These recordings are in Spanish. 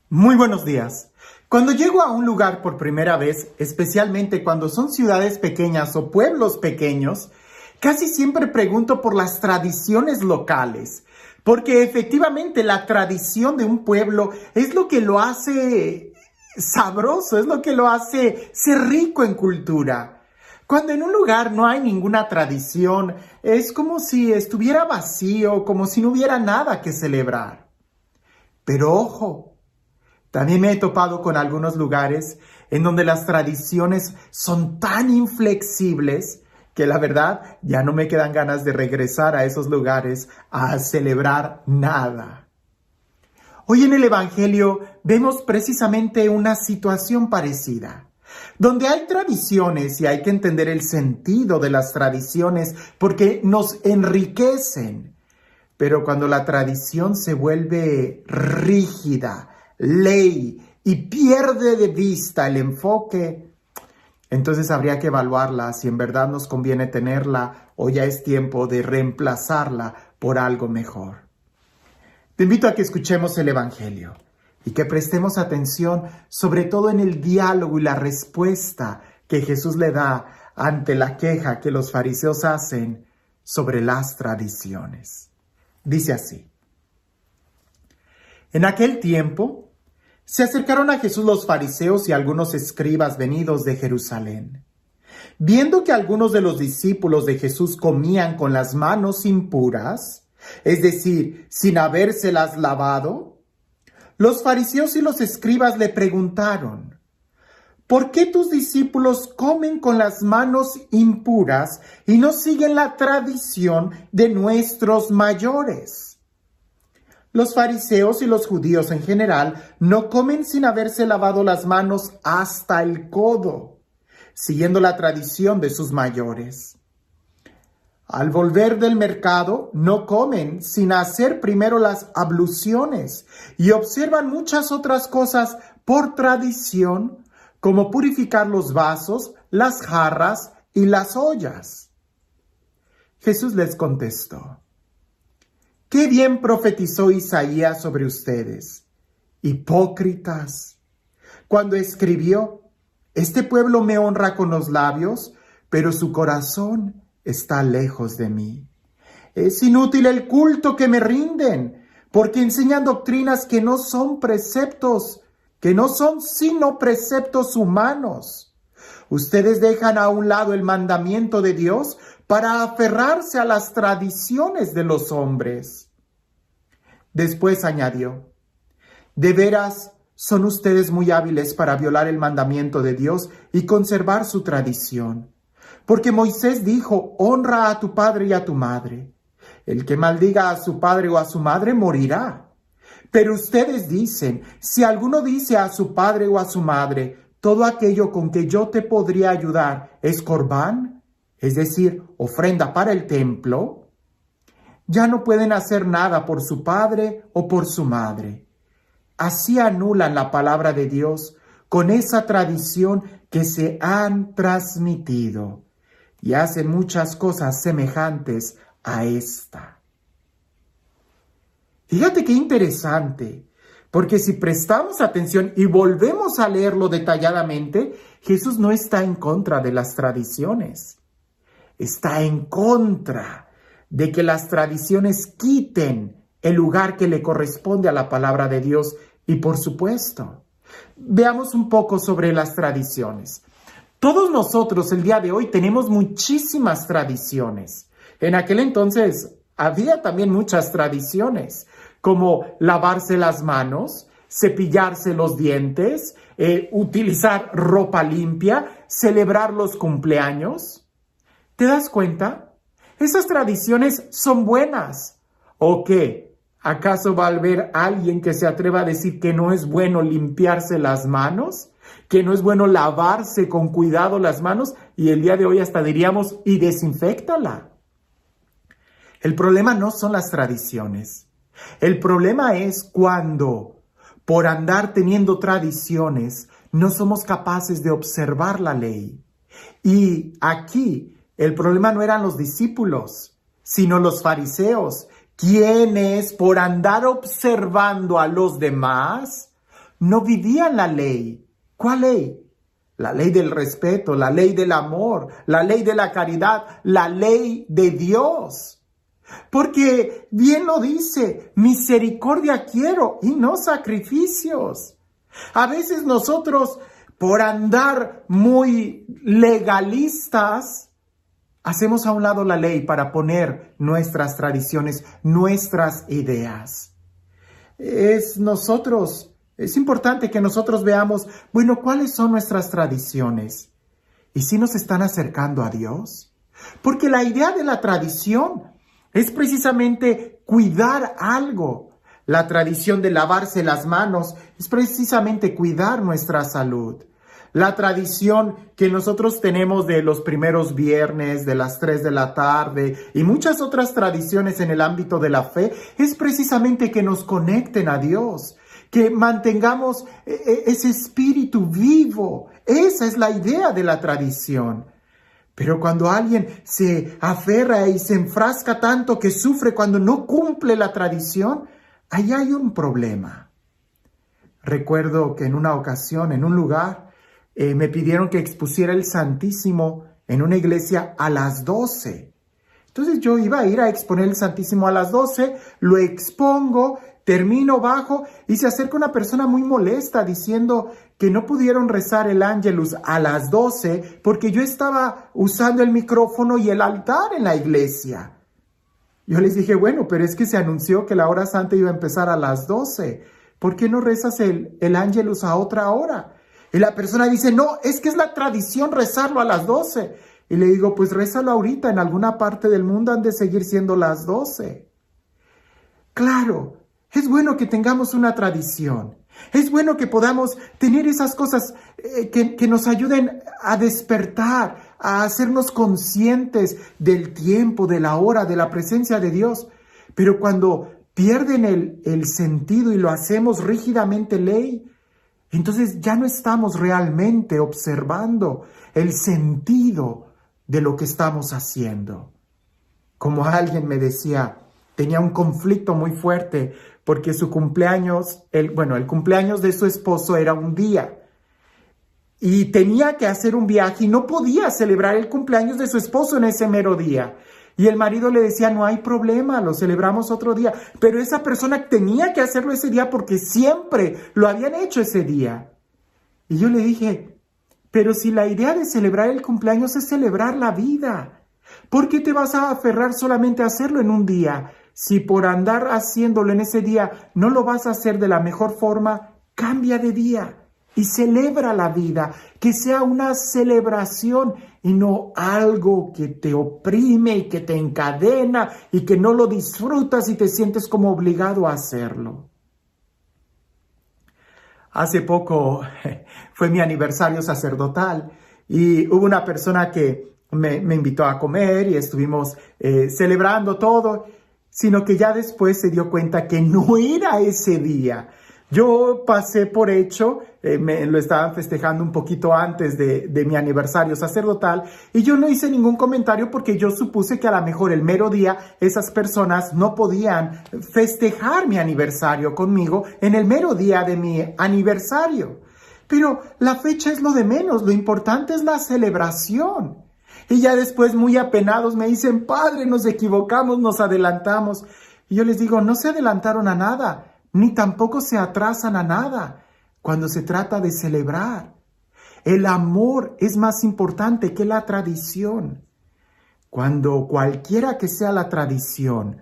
Muy buenos días. Cuando llego a un lugar por primera vez, especialmente cuando son ciudades pequeñas o pueblos pequeños, casi siempre pregunto por las tradiciones locales, porque efectivamente la tradición de un pueblo es lo que lo hace sabroso, es lo que lo hace ser rico en cultura. Cuando en un lugar no hay ninguna tradición, es como si estuviera vacío, como si no hubiera nada que celebrar. Pero ojo, también me he topado con algunos lugares en donde las tradiciones son tan inflexibles que la verdad ya no me quedan ganas de regresar a esos lugares a celebrar nada. Hoy en el Evangelio vemos precisamente una situación parecida, donde hay tradiciones y hay que entender el sentido de las tradiciones porque nos enriquecen. Pero cuando la tradición se vuelve rígida, ley y pierde de vista el enfoque, entonces habría que evaluarla si en verdad nos conviene tenerla o ya es tiempo de reemplazarla por algo mejor. Te invito a que escuchemos el Evangelio y que prestemos atención sobre todo en el diálogo y la respuesta que Jesús le da ante la queja que los fariseos hacen sobre las tradiciones. Dice así: En aquel tiempo se acercaron a Jesús los fariseos y algunos escribas venidos de Jerusalén. Viendo que algunos de los discípulos de Jesús comían con las manos impuras, es decir, sin habérselas lavado, los fariseos y los escribas le preguntaron: ¿por qué tus discípulos comen con las manos impuras y no siguen la tradición de nuestros mayores? Los fariseos y los judíos en general no comen sin haberse lavado las manos hasta el codo, siguiendo la tradición de sus mayores. Al volver del mercado, no comen sin hacer primero las abluciones y observan muchas otras cosas por tradición, como purificar los vasos, las jarras y las ollas. Jesús les contestó: ¡Qué bien profetizó Isaías sobre ustedes, hipócritas! Cuando escribió: Este pueblo me honra con los labios, pero su corazón está lejos de mí. Es inútil el culto que me rinden, porque enseñan doctrinas que no son preceptos, que no son sino preceptos humanos. Ustedes dejan a un lado el mandamiento de Dios para aferrarse a las tradiciones de los hombres. Después añadió: de veras son ustedes muy hábiles para violar el mandamiento de Dios y conservar su tradición. Porque Moisés dijo: honra a tu padre y a tu madre. El que maldiga a su padre o a su madre morirá. Pero ustedes dicen: si alguno dice a su padre o a su madre, todo aquello con que yo te podría ayudar es corbán, es decir, ofrenda para el templo, ya no pueden hacer nada por su padre o por su madre. Así anulan la palabra de Dios con esa tradición que se han transmitido y hacen muchas cosas semejantes a esta. Fíjate qué interesante, porque si prestamos atención y volvemos a leerlo detalladamente, Jesús no está en contra de las tradiciones. Está en contra de que las tradiciones quiten el lugar que le corresponde a la palabra de Dios. Y por supuesto, veamos un poco sobre las tradiciones. Todos nosotros el día de hoy tenemos muchísimas tradiciones. En aquel entonces había también muchas tradiciones, como lavarse las manos, cepillarse los dientes, utilizar ropa limpia, celebrar los cumpleaños. ¿Te das cuenta? Esas tradiciones son buenas. ¿O qué? ¿Acaso va a haber alguien que se atreva a decir que no es bueno limpiarse las manos? ¿Que no es bueno lavarse con cuidado las manos? Y el día de hoy hasta diríamos: y desinféctala. El problema no son las tradiciones. El problema es cuando, por andar teniendo tradiciones, no somos capaces de observar la ley. Y aquí el problema no eran los discípulos, sino los fariseos, quienes por andar observando a los demás no vivían la ley. ¿Cuál ley? La ley del respeto, la ley del amor, la ley de la caridad, la ley de Dios. Porque bien lo dice, misericordia quiero y no sacrificios. A veces nosotros, por andar muy legalistas, hacemos a un lado la ley para poner nuestras tradiciones, nuestras ideas. Es importante que nosotros veamos, bueno, ¿cuáles son nuestras tradiciones? ¿Y si nos están acercando a Dios? Porque la idea de la tradición es precisamente cuidar algo. La tradición de lavarse las manos es precisamente cuidar nuestra salud. La tradición que nosotros tenemos de los primeros viernes, de las 3 de la tarde y muchas otras tradiciones en el ámbito de la fe es precisamente que nos conecten a Dios, que mantengamos ese espíritu vivo. Esa es la idea de la tradición. Pero cuando alguien se aferra y se enfrasca tanto que sufre cuando no cumple la tradición, ahí hay un problema. Recuerdo que en una ocasión, en un lugar, me pidieron que expusiera el Santísimo en una iglesia a las 12. Entonces yo iba a ir a exponer el Santísimo a las 12, lo expongo, termino, bajo y se acerca una persona muy molesta diciendo que no pudieron rezar el Ángelus a las 12 porque yo estaba usando el micrófono y el altar en la iglesia. Yo les dije, bueno, pero es que se anunció que la hora santa iba a empezar a las 12. ¿Por qué no rezas el Ángelus a otra hora? Y la persona dice, no, es que es la tradición rezarlo a las 12. Y le digo, pues rézalo ahorita, en alguna parte del mundo han de seguir siendo las 12. Claro, es bueno que tengamos una tradición. Es bueno que podamos tener esas cosas que nos ayuden a despertar, a hacernos conscientes del tiempo, de la hora, de la presencia de Dios. Pero cuando pierden el sentido y lo hacemos rígidamente ley, entonces ya no estamos realmente observando el sentido de lo que estamos haciendo. Como alguien me decía, tenía un conflicto muy fuerte porque su cumpleaños, el cumpleaños de su esposo era un día y tenía que hacer un viaje y no podía celebrar el cumpleaños de su esposo en ese mero día. Y el marido le decía, no hay problema, lo celebramos otro día. Pero esa persona tenía que hacerlo ese día porque siempre lo habían hecho ese día. Y yo le dije, pero si la idea de celebrar el cumpleaños es celebrar la vida, ¿por qué te vas a aferrar solamente a hacerlo en un día? Si por andar haciéndolo en ese día no lo vas a hacer de la mejor forma, cambia de día y celebra la vida, que sea una celebración y no algo que te oprime y que te encadena y que no lo disfrutas y te sientes como obligado a hacerlo. Hace poco fue mi aniversario sacerdotal y hubo una persona que me invitó a comer y estuvimos celebrando todo, sino que ya después se dio cuenta que no era ese día. Yo pasé por hecho, lo estaban festejando un poquito antes de mi aniversario sacerdotal y yo no hice ningún comentario porque yo supuse que a lo mejor el mero día esas personas no podían festejar mi aniversario conmigo en el mero día de mi aniversario. Pero la fecha es lo de menos, lo importante es la celebración. Y ya después muy apenados me dicen, padre, nos equivocamos, nos adelantamos. Y yo les digo, no se adelantaron a nada, ni tampoco se atrasan a nada cuando se trata de celebrar. El amor es más importante que la tradición. Cuando cualquiera que sea la tradición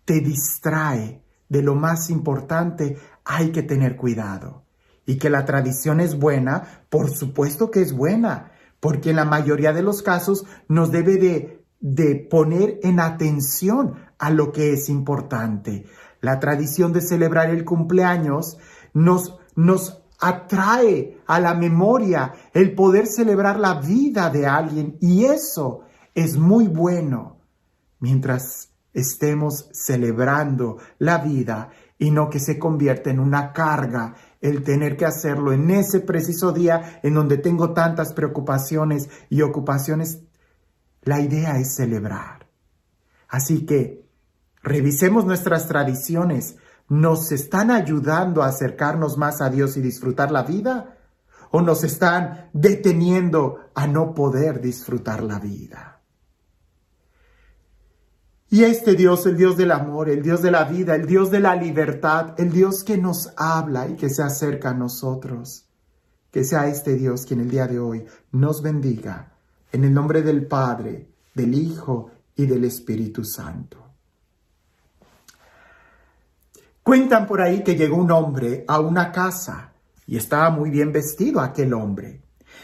te distrae de lo más importante, hay que tener cuidado. Y que la tradición es buena, por supuesto que es buena, porque en la mayoría de los casos nos debe de poner en atención a lo que es importante. La tradición de celebrar el cumpleaños nos atrae a la memoria el poder celebrar la vida de alguien y eso es muy bueno mientras estemos celebrando la vida y no que se convierta en una carga el tener que hacerlo en ese preciso día en donde tengo tantas preocupaciones y ocupaciones. La idea es celebrar. Así que revisemos nuestras tradiciones ¿nos están ayudando a acercarnos más a Dios y disfrutar la vida? ¿O nos están deteniendo a no poder disfrutar la vida? Y este Dios, el Dios del amor, el Dios de la vida, el Dios de la libertad, el Dios que nos habla y que se acerca a nosotros, que sea este Dios quien el día de hoy nos bendiga, en el nombre del Padre, del Hijo y del Espíritu Santo. Cuentan por ahí que llegó un hombre a una casa y estaba muy bien vestido aquel hombre.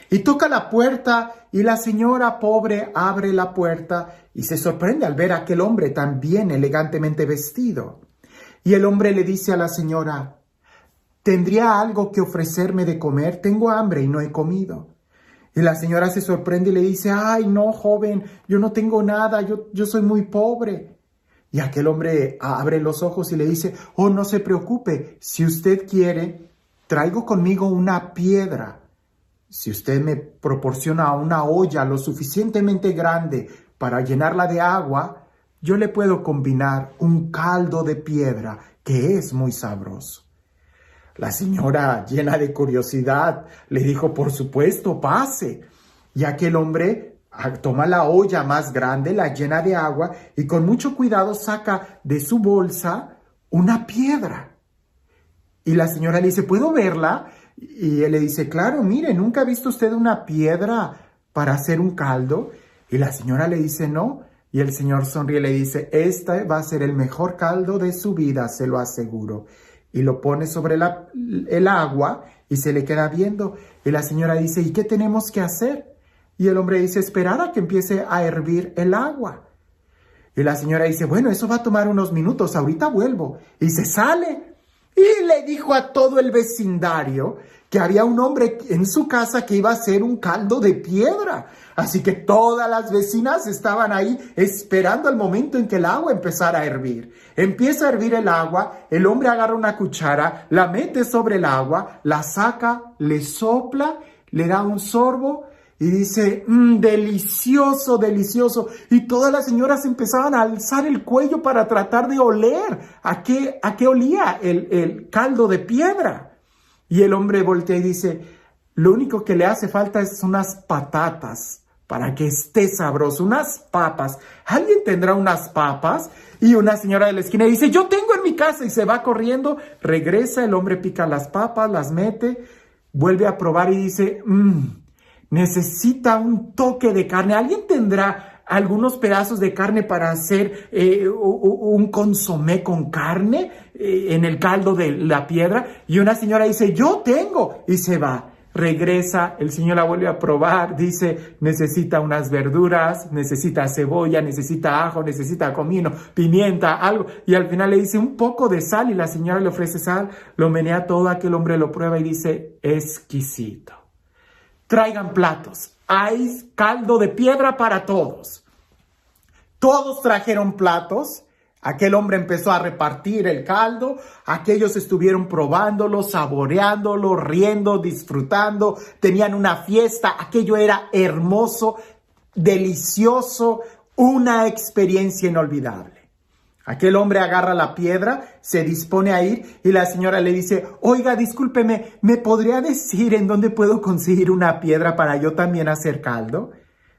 Y toca la puerta y la señora pobre abre la puerta y se sorprende al ver a aquel hombre tan bien elegantemente vestido. Y el hombre le dice a la señora: ¿tendría algo que ofrecerme de comer? Tengo hambre y no he comido. Y la señora se sorprende y le dice: ay, no, joven, yo no tengo nada, yo soy muy pobre. Y aquel hombre abre los ojos y le dice: oh, no se preocupe, si usted quiere, traigo conmigo una piedra. Si usted me proporciona una olla lo suficientemente grande para llenarla de agua, yo le puedo combinar un caldo de piedra que es muy sabroso. La señora, llena de curiosidad, le dijo: por supuesto, pase. Y aquel hombre toma la olla más grande, la llena de agua y con mucho cuidado saca de su bolsa una piedra. Y la señora le dice: ¿puedo verla? Y él le dice: claro, mire, ¿nunca ha visto usted una piedra para hacer un caldo? Y la señora le dice: no. Y el señor sonríe y le dice: este va a ser el mejor caldo de su vida, se lo aseguro. Y lo pone sobre el agua y se le queda viendo. Y la señora dice: ¿y qué tenemos que hacer? Y el hombre dice: esperar a que empiece a hervir el agua. Y la señora dice: bueno, eso va a tomar unos minutos, ahorita vuelvo. Y se sale. Y le dijo a todo el vecindario que había un hombre en su casa que iba a hacer un caldo de piedra. Así que todas las vecinas estaban ahí esperando el momento en que el agua empezara a hervir. Empieza a hervir el agua, el hombre agarra una cuchara, la mete sobre el agua, la saca, le sopla, le da un sorbo y dice: delicioso, delicioso. Y todas las señoras empezaban a alzar el cuello para tratar de oler a qué olía el caldo de piedra. Y el hombre voltea y dice: lo único que le hace falta es unas patatas para que esté sabroso, unas papas. ¿Alguien tendrá unas papas? Y una señora de la esquina dice: yo tengo en mi casa. Y se va corriendo, regresa, el hombre pica las papas, las mete, vuelve a probar y dice: necesita un toque de carne. ¿Alguien tendrá algunos pedazos de carne para hacer un consomé con carne en el caldo de la piedra? Y una señora dice: yo tengo. Y se va. Regresa, el señor la vuelve a probar, dice: necesita unas verduras, necesita cebolla, necesita ajo, necesita comino, pimienta, algo. Y al final le dice: un poco de sal. Y la señora le ofrece sal, lo menea todo, aquel hombre lo prueba y dice: exquisito. Traigan platos, hay caldo de piedra para todos. Todos trajeron platos. Aquel hombre empezó a repartir el caldo. Aquellos estuvieron probándolo, saboreándolo, riendo, disfrutando. Tenían una fiesta. Aquello era hermoso, delicioso, una experiencia inolvidable. Aquel hombre agarra la piedra, se dispone a ir y la señora le dice: oiga, discúlpeme, ¿me podría decir en dónde puedo conseguir una piedra para yo también hacer caldo?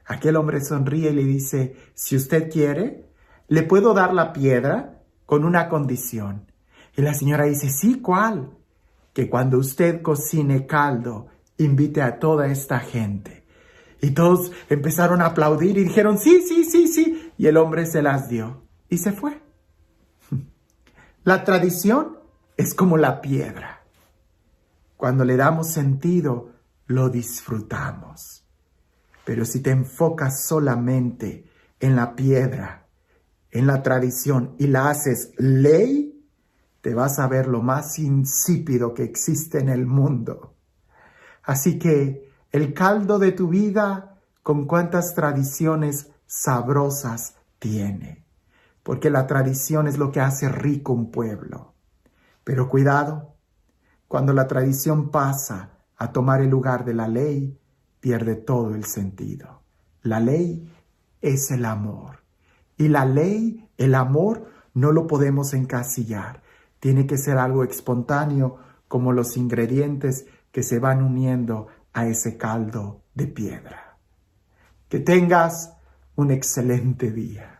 Aquel hombre sonríe y le dice: si usted quiere, le puedo dar la piedra con una condición. Y la señora dice: sí, ¿cuál? Que cuando usted cocine caldo, invite a toda esta gente. Y todos empezaron a aplaudir y dijeron: sí, sí, sí, sí. Y el hombre se las dio y se fue. La tradición es como la piedra. Cuando le damos sentido, lo disfrutamos. Pero si te enfocas solamente en la piedra, en la tradición y la haces ley, te vas a ver lo más insípido que existe en el mundo. Así que el caldo de tu vida, ¿con cuántas tradiciones sabrosas tiene? Porque la tradición es lo que hace rico un pueblo. Pero cuidado, cuando la tradición pasa a tomar el lugar de la ley, pierde todo el sentido. La ley es el amor. Y la ley, el amor, no lo podemos encasillar. Tiene que ser algo espontáneo, como los ingredientes que se van uniendo a ese caldo de piedra. Que tengas un excelente día.